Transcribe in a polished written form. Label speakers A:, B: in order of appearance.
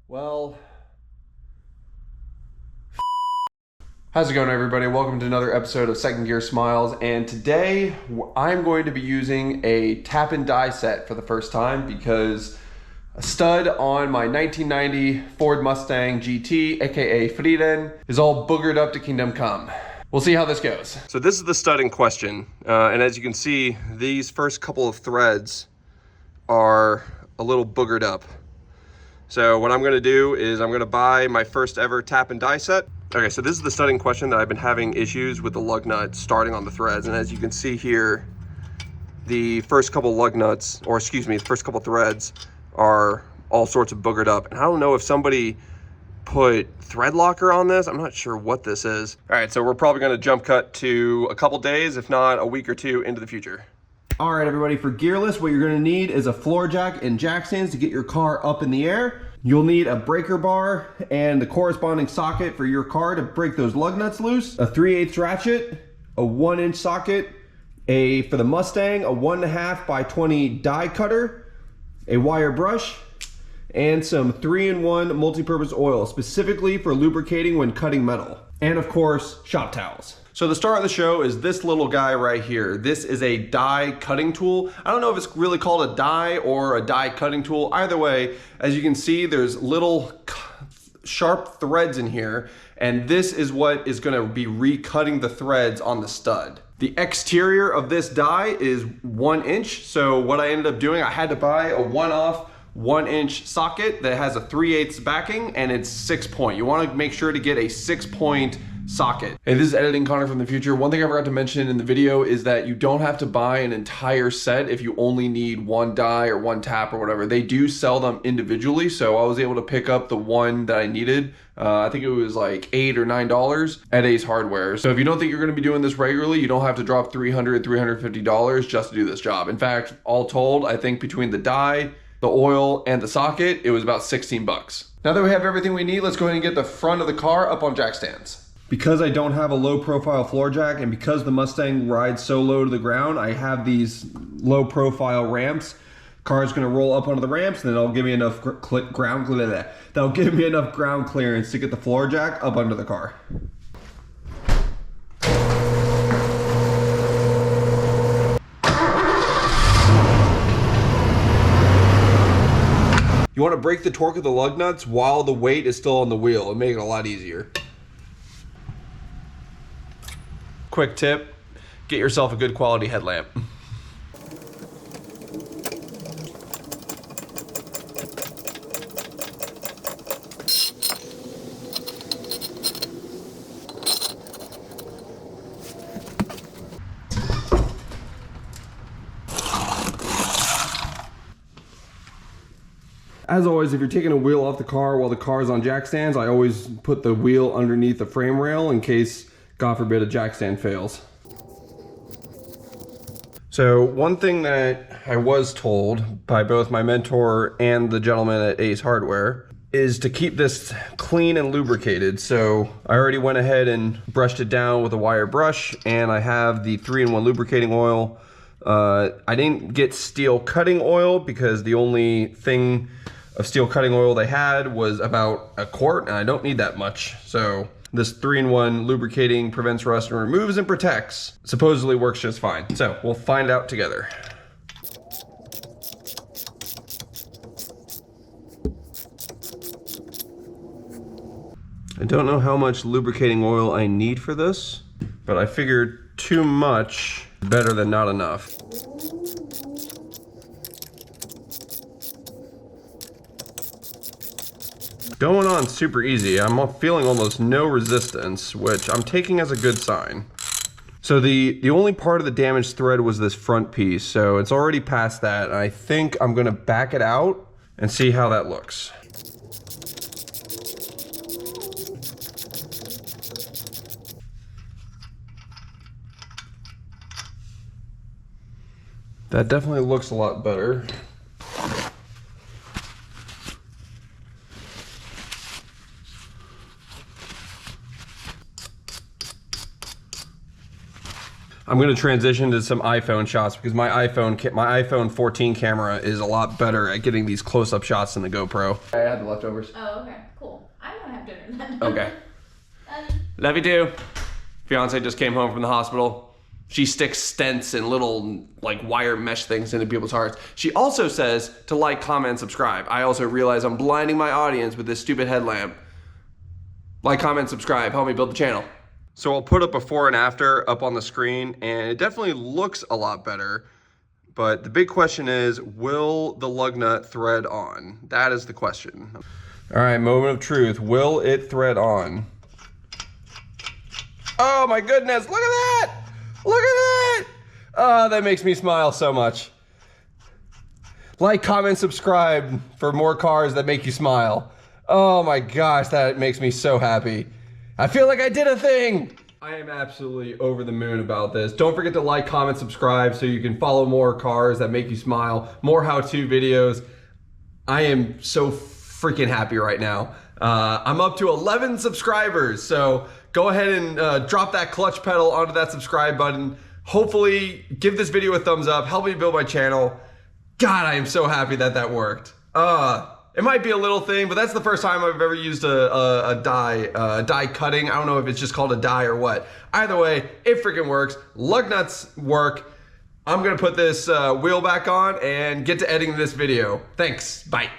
A: Well, how's it going, everybody? Welcome to another episode of Second Gear Smiles, and today I'm going to be using a tap and die set for the first time because a stud on my 1990 Ford Mustang GT, aka Frieden, is all boogered up to kingdom come. We'll see how this goes. So this is the stud in question, and as you can see, these first couple of threads are a little boogered up. So what I'm gonna do is I'm gonna buy my first ever tap and die set. Okay, so this is the stud in question that I've been having issues with the lug nut starting on the threads. And as you can see here, the first couple lug nuts, or excuse me, the first couple threads are all sorts of boogered up. And I don't know if somebody put thread locker on this. I'm not sure what this is. All right, so we're probably gonna jump cut to a couple days, if not a week or two into the future. All right, everybody, for gearless, what you're gonna need is a floor jack and jack stands to get your car up in the air. You'll need a breaker bar and the corresponding socket for your car to break those lug nuts loose, a 3/8 ratchet, a 1-inch socket, for the Mustang, a 1.5 by 20 die cutter, a wire brush, and some 3-in-1 multi-purpose oil, specifically for lubricating when cutting metal. And of course, shop towels. So the star of the show is this little guy right here. This is a die cutting tool. I don't know if it's really called a die or a die cutting tool. Either way, as you can see, there's little sharp threads in here, and this is what is gonna be recutting the threads on the stud. The exterior of this die is 1 inch. So what I ended up doing, I had to buy a one-off 1-inch socket that has a 3/8 backing, and it's 6-point. You wanna make sure to get a 6-point socket. Hey, this is Editing Connor from the future. One thing I forgot to mention in the video is that you don't have to buy an entire set if you only need one die or one tap or whatever. They do sell them individually, so I was able to pick up the one that I needed. I think it was like $8 or $9 at Ace Hardware. So if you don't think you're gonna be doing this regularly, you don't have to drop $300, $350 just to do this job. In fact, all told, I think between the die, the oil, and the socket, it was about 16 bucks. Now that we have everything we need, let's go ahead and get the front of the car up on jack stands. Because I don't have a low profile floor jack, and because the Mustang rides so low to the ground, I have these low profile ramps. Car's gonna roll up onto the ramps, and then that'll give me enough ground clearance to get the floor jack up under the car. You want to break the torque of the lug nuts while the weight is still on the wheel and make it a lot easier. Quick tip, get yourself a good quality headlamp. As always, if you're taking a wheel off the car while the car's on jack stands, I always put the wheel underneath the frame rail in case, God forbid, a jack stand fails. So one thing that I was told by both my mentor and the gentleman at Ace Hardware is to keep this clean and lubricated. So I already went ahead and brushed it down with a wire brush, and I have the 3-in-1 lubricating oil. I didn't get steel cutting oil because the only thing of steel cutting oil they had was about a quart, and I don't need that much. So this 3-in-1 lubricating prevents rust and removes and protects supposedly works just fine. So we'll find out together. I don't know how much lubricating oil I need for this, but I figured too much is better than not enough. Going on super easy. I'm feeling almost no resistance, which I'm taking as a good sign. So the only part of the damaged thread was this front piece, so it's already past that, and I think I'm gonna back it out and see how that looks. That definitely looks a lot better. I'm gonna transition to some iPhone shots because my iPhone 14 camera is a lot better at getting these close-up shots than the GoPro. I had the leftovers.
B: Oh, okay, cool. I want to have dinner then.
A: Okay. Love you too. Fiance just came home from the hospital. She sticks stents and little like wire mesh things into people's hearts. She also says to like, comment, and subscribe. I also realize I'm blinding my audience with this stupid headlamp. Like, comment, subscribe, help me build the channel. So I'll put a before and after up on the screen, and it definitely looks a lot better. But the big question is, will the lug nut thread on? That is the question. All right, moment of truth. Will it thread on? Oh my goodness, look at that! Look at that! Oh, that makes me smile so much. Like, comment, subscribe for more cars that make you smile. Oh my gosh, that makes me so happy. I feel like I did a thing. I am absolutely over the moon about this. Don't forget to like, comment, subscribe so you can follow more cars that make you smile, more how-to videos. I am so freaking happy right now. I'm up to 11 subscribers, so go ahead and drop that clutch pedal onto that subscribe button. Hopefully, give this video a thumbs up, help me build my channel. God, I am so happy that that worked. It might be a little thing, but that's the first time I've ever used a die cutting. I don't know if it's just called a die or what. Either way, it freaking works. Lug nuts work. I'm gonna put this wheel back on and get to editing this video. Thanks, bye.